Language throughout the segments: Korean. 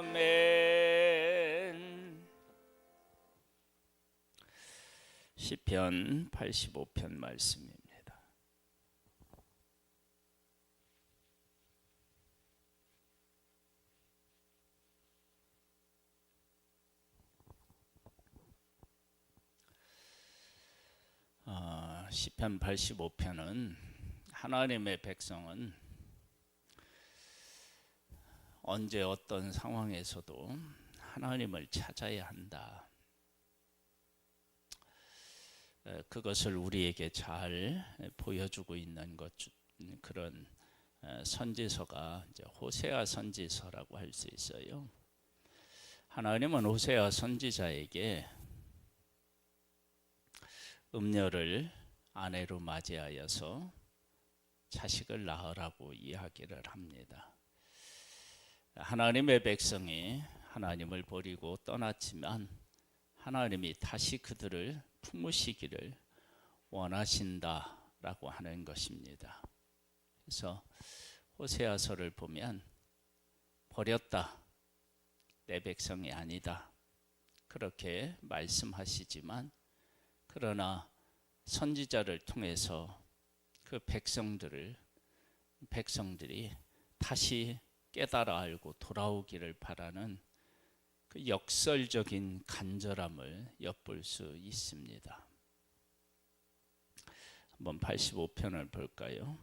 아멘. 시편 85편 말씀입니다. 시편 85편은 하나님의 백성은 언제 어떤 상황에서도 하나님을 찾아야 한다. 그것을 우리에게 잘 보여주고 있는 그런 선지서가 이제 호세아 선지서라고 할 수 있어요. 하나님은 호세아 선지자에게 음녀를 아내로 맞이하여서 자식을 낳으라고 이야기를 합니다. 하나님의 백성이 하나님을 버리고 떠났지만 하나님이 다시 그들을 품으시기를 원하신다라고 하는 것입니다. 그래서 호세아서를 보면 버렸다, 내 백성이 아니다, 그렇게 말씀하시지만 그러나 선지자를 통해서 그 백성들이 다시 깨달아 알고 돌아오기를 바라는 그 역설적인 간절함을 엿볼 수 있습니다. 한번 85편을 볼까요?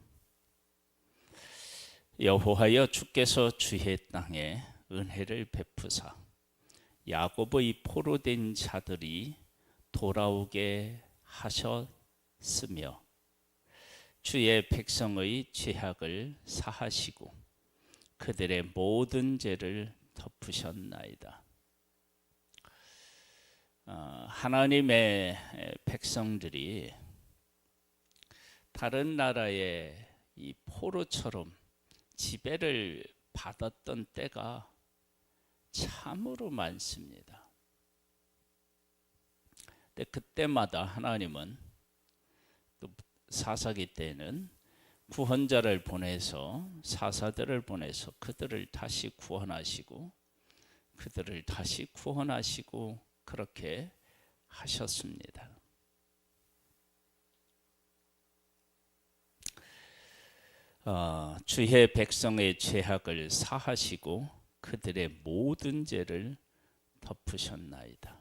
여호와여, 주께서 주의 땅에 은혜를 베푸사 야곱의 포로된 자들이 돌아오게 하셨으며 주의 백성의 죄악을 사하시고 그들의 모든 죄를 덮으셨나이다. 하나님의 백성들이 다른 나라의 이 포로처럼 지배를 받았던 때가 참으로 많습니다. 근데 그때마다 하나님은 또 사사기 때는 구원자를 보내서 사사들을 보내서 그들을 다시 구원하시고 그들을 다시 구원하시고 그렇게 하셨습니다. 주의 백성의 죄악을 사하시고 그들의 모든 죄를 덮으셨나이다.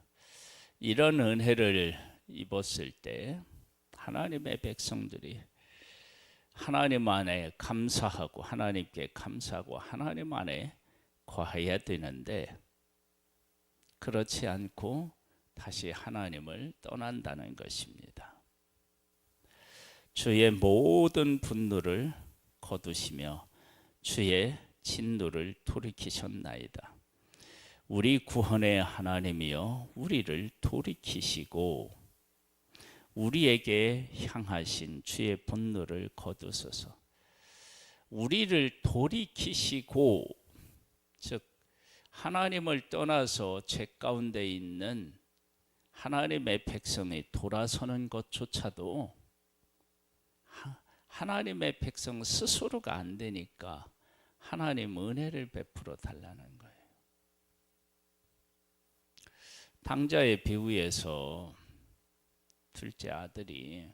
이런 은혜를 입었을 때 하나님의 백성들이 하나님 안에 감사하고 하나님께 감사하고 하나님 안에 거해야 되는데 그렇지 않고 다시 하나님을 떠난다는 것입니다. 주의 모든 분노를 거두시며 주의 진노를 돌이키셨나이다. 우리 구원의 하나님이여 우리를 돌이키시고 우리에게 향하신 주의 분노를 거두소서. 우리를 돌이키시고, 즉 하나님을 떠나서 죄 가운데 있는 하나님의 백성이 돌아서는 것조차도 하나님의 백성 스스로가 안 되니까 하나님 은혜를 베풀어 달라는 거예요. 당자의 비유에서 둘째 아들이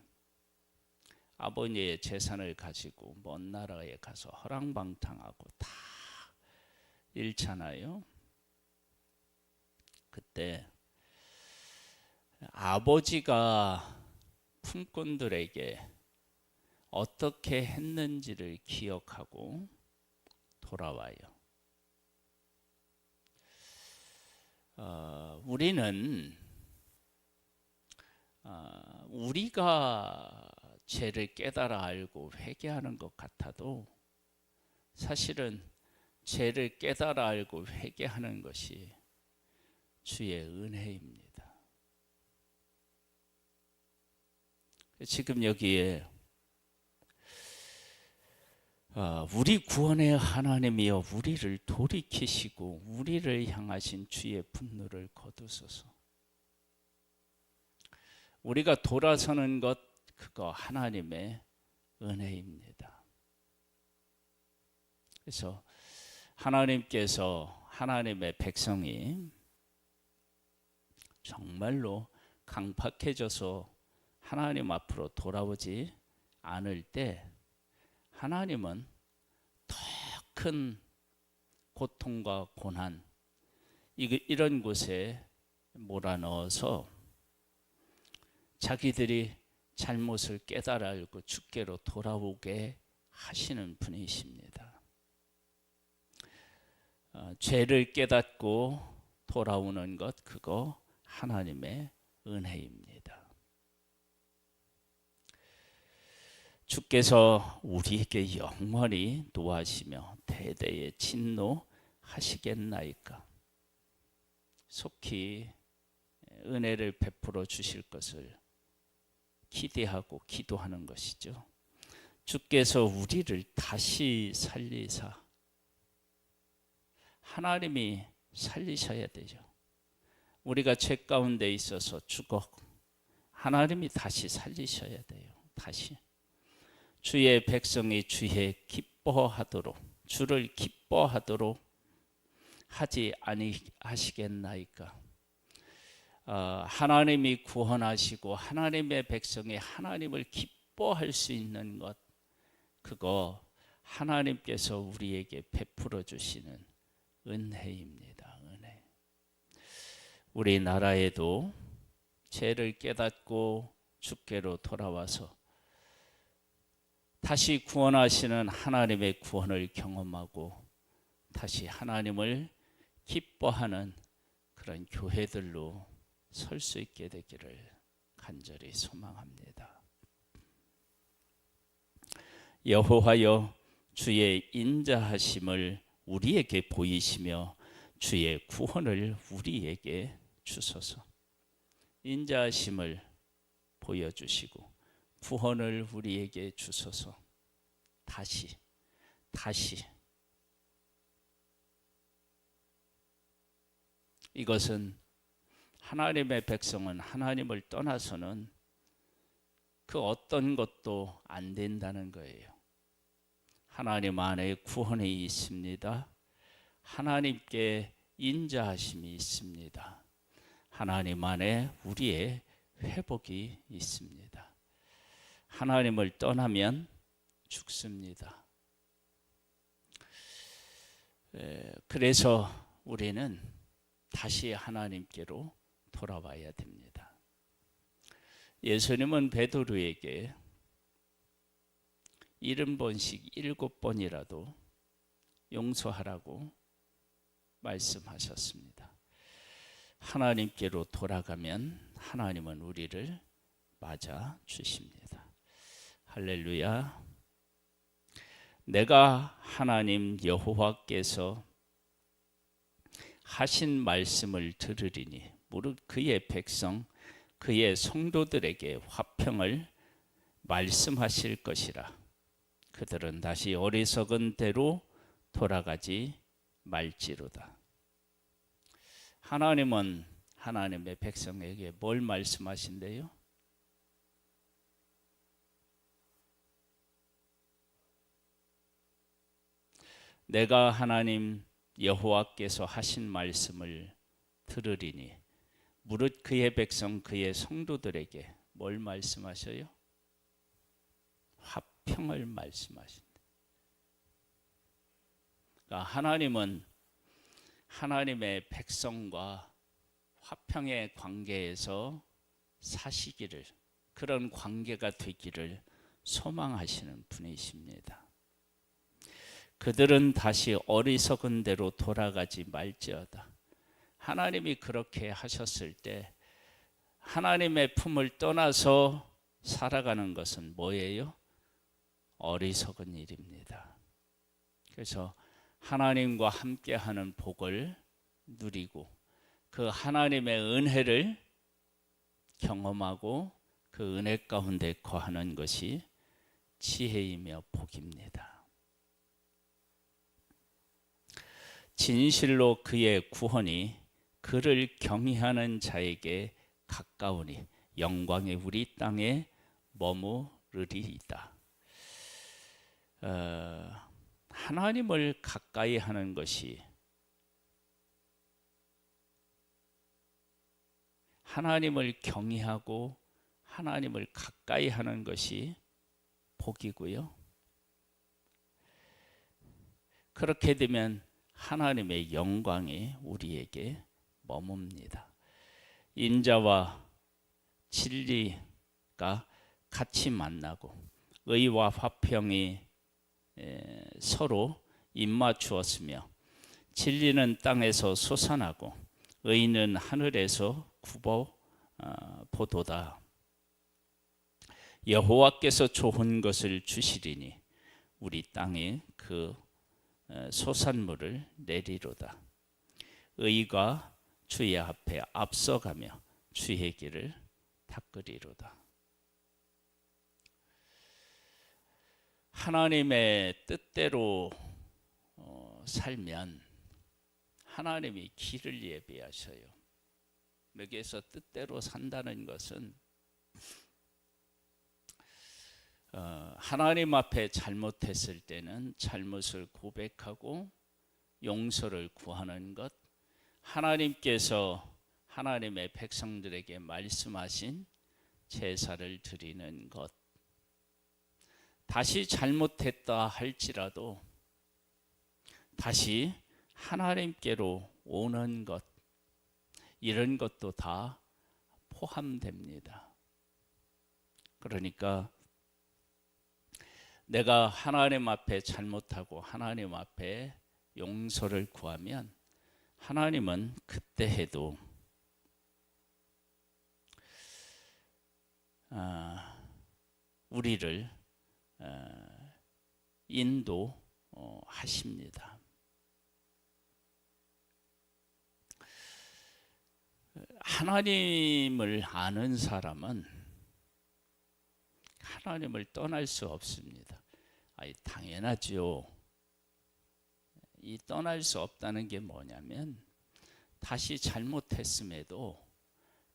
아버지의 재산을 가지고 먼 나라에 가서 허랑방탕하고 다 잃잖아요. 그때 아버지가 품꾼들에게 어떻게 했는지를 기억하고 돌아와요. 우리는 우리가 죄를 깨달아 알고 회개하는 것 같아도 사실은 죄를 깨달아 알고 회개하는 것이 주의 은혜입니다. 지금 여기에 우리 구원의 하나님이여 우리를 돌이키시고 우리를 향하신 주의 분노를 거두소서. 우리가 돌아서는 것 그거 하나님의 은혜입니다. 그래서 하나님께서 하나님의 백성이 정말로 강팍해져서 하나님 앞으로 돌아오지 않을 때 하나님은 더 큰 고통과 고난 이런 곳에 몰아넣어서 자기들이 잘못을 깨달아 알고 주께로 돌아오게 하시는 분이십니다. 죄를 깨닫고 돌아오는 것, 그거 하나님의 은혜입니다. 주께서 우리에게 영원히 노하시며 대대에 진노하시겠나이까. 속히 은혜를 베풀어 주실 것을 기대하고 기도하는 것이죠. 주께서 우리를 다시 살리사, 하나님이 살리셔야 되죠. 우리가 죄 가운데 있어서 죽어 하나님이 다시 살리셔야 돼요. 다시 주의 백성이 주의 기뻐하도록, 주를 기뻐하도록 하지 아니하시겠나이까. 하나님이 구원하시고 하나님의 백성이 하나님을 기뻐할 수 있는 것, 그거 하나님께서 우리에게 베풀어 주시는 은혜입니다. 은혜. 우리나라에도 죄를 깨닫고 주께로 돌아와서 다시 구원하시는 하나님의 구원을 경험하고 다시 하나님을 기뻐하는 그런 교회들로 설 수 있게 되기를 간절히 소망합니다. 여호와여, 주의 인자하심을 우리에게 보이시며 주의 구원을 우리에게 주소서. 인자하심을 보여주시고 구원을 우리에게 주소서. 다시 이것은 하나님의 백성은 하나님을 떠나서는 그 어떤 것도 안 된다는 거예요. 하나님 안에 구원이 있습니다. 하나님께 인자하심이 있습니다. 하나님 안에 우리의 회복이 있습니다. 하나님을 떠나면 죽습니다. 그래서 우리는 다시 하나님께로 돌아와야 됩니다. 예수님은 베드로에게 70번씩 7번이라도 용서하라고 말씀하셨습니다. 하나님께로 돌아가면 하나님은 우리를 맞아 주십니다. 할렐루야. 내가 하나님 여호와께서 하신 말씀을 들으리니 무릇 그의 백성 그의 성도들에게 화평을 말씀하실 것이라. 그들은 다시 어리석은 대로 돌아가지 말지로다. 하나님은 하나님의 백성에게 뭘 말씀하신대요? 내가 하나님 여호와께서 하신 말씀을 들으리니 무릇 그의 백성 그의 성도들에게 뭘 말씀하셔요? 화평을 말씀하신다. 그러니까 하나님은 하나님의 백성과 화평의 관계에서 사시기를, 그런 관계가 되기를 소망하시는 분이십니다. 그들은 다시 어리석은 대로 돌아가지 말지어다. 하나님이 그렇게 하셨을 때 하나님의 품을 떠나서 살아가는 것은 뭐예요? 어리석은 일입니다. 그래서 하나님과 함께하는 복을 누리고 그 하나님의 은혜를 경험하고 그 은혜 가운데 거하는 것이 지혜이며 복입니다. 진실로 그의 구원이 그를 경외하는 자에게 가까우니 영광의 우리 땅에 머무르리이다. 하나님을 가까이 하는 것이 하나님을 경외하고 하나님을 가까이 하는 것이 복이고요. 그렇게 되면 하나님의 영광이 우리에게 머뭅니다. 인자와 진리가 같이 만나고 의와 화평이 서로 입맞추었으며 진리는 땅에서 솟아나고 의는 하늘에서 보도다. 여호와께서 좋은 것을 주시리니 우리 땅에 그 소산물을 내리로다. 의가 주의 앞에 앞서가며 주의 길을 닦으리로다. 하나님의 뜻대로 살면 하나님이 길을 예비하셔요. 여기에서 뜻대로 산다는 것은 하나님 앞에 잘못했을 때는 잘못을 고백하고 용서를 구하는 것, 하나님께서 하나님의 백성들에게 말씀하신 제사를 드리는 것, 다시 잘못했다 할지라도 다시 하나님께로 오는 것, 이런 것도 다 포함됩니다. 그러니까 내가 하나님 앞에 잘못하고 하나님 앞에 용서를 구하면 하나님은 그때 해도 우리를 인도하십니다. 하나님을 아는 사람은 하나님을 떠날 수 없습니다. 당연하죠. 이 떠날 수 없다는 게 뭐냐면 다시 잘못했음에도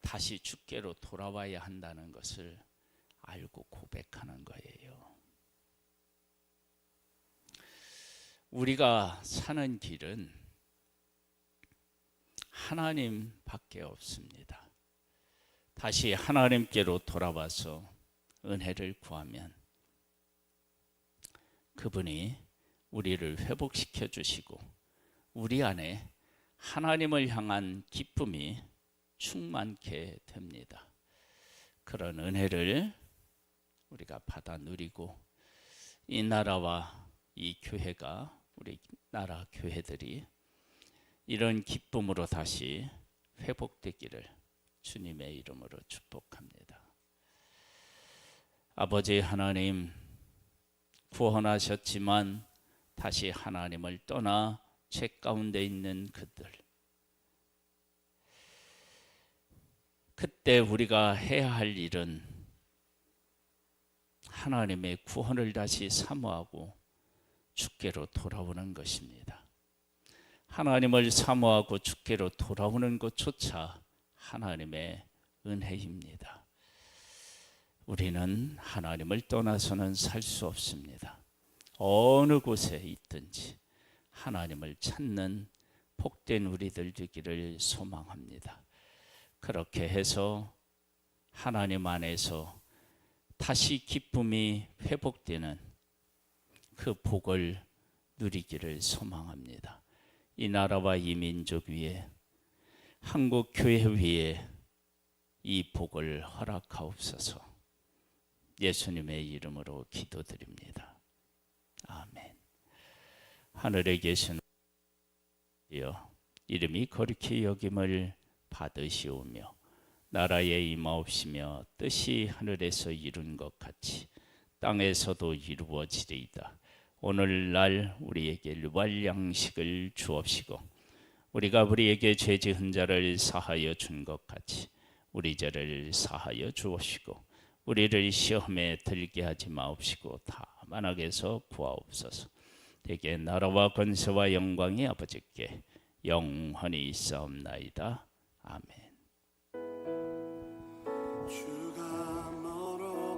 다시 주께로 돌아와야 한다는 것을 알고 고백하는 거예요. 우리가 사는 길은 하나님밖에 없습니다. 다시 하나님께로 돌아와서 은혜를 구하면 그분이 우리를 회복시켜 주시고 우리 안에 하나님을 향한 기쁨이 충만케 됩니다. 그런 은혜를 우리가 받아 누리고 이 나라와 이 교회가, 우리 나라 교회들이 이런 기쁨으로 다시 회복되기를 주님의 이름으로 축복합니다. 아버지 하나님, 구원하셨지만 다시 하나님을 떠나 죄 가운데 있는 그들, 그때 우리가 해야 할 일은 하나님의 구원을 다시 사모하고 주께로 돌아오는 것입니다. 하나님을 사모하고 주께로 돌아오는 것조차 하나님의 은혜입니다. 우리는 하나님을 떠나서는 살 수 없습니다. 어느 곳에 있든지 하나님을 찾는 복된 우리들 되기를 소망합니다. 그렇게 해서 하나님 안에서 다시 기쁨이 회복되는 그 복을 누리기를 소망합니다. 이 나라와 이 민족 위에, 한국 교회 위에 이 복을 허락하옵소서. 예수님의 이름으로 기도드립니다. 아멘. 하늘에 계신 이여, 이름이 거룩히 여김을 받으시오며 나라에 임하옵시며 뜻이 하늘에서 이룬 것 같이 땅에서도 이루어지리이다. 오늘날 우리에게 일용할 양식을 주옵시고 우리가 우리에게 죄 지은 자를 사하여 준 것 같이 우리 죄를 사하여 주옵시고 우리를 시험에 들게 하지 마옵시고 다만 악에서 구하옵소서. 대개 나라와 권세와 영광이 아버지께 영원히 있사옵나이다. 아멘.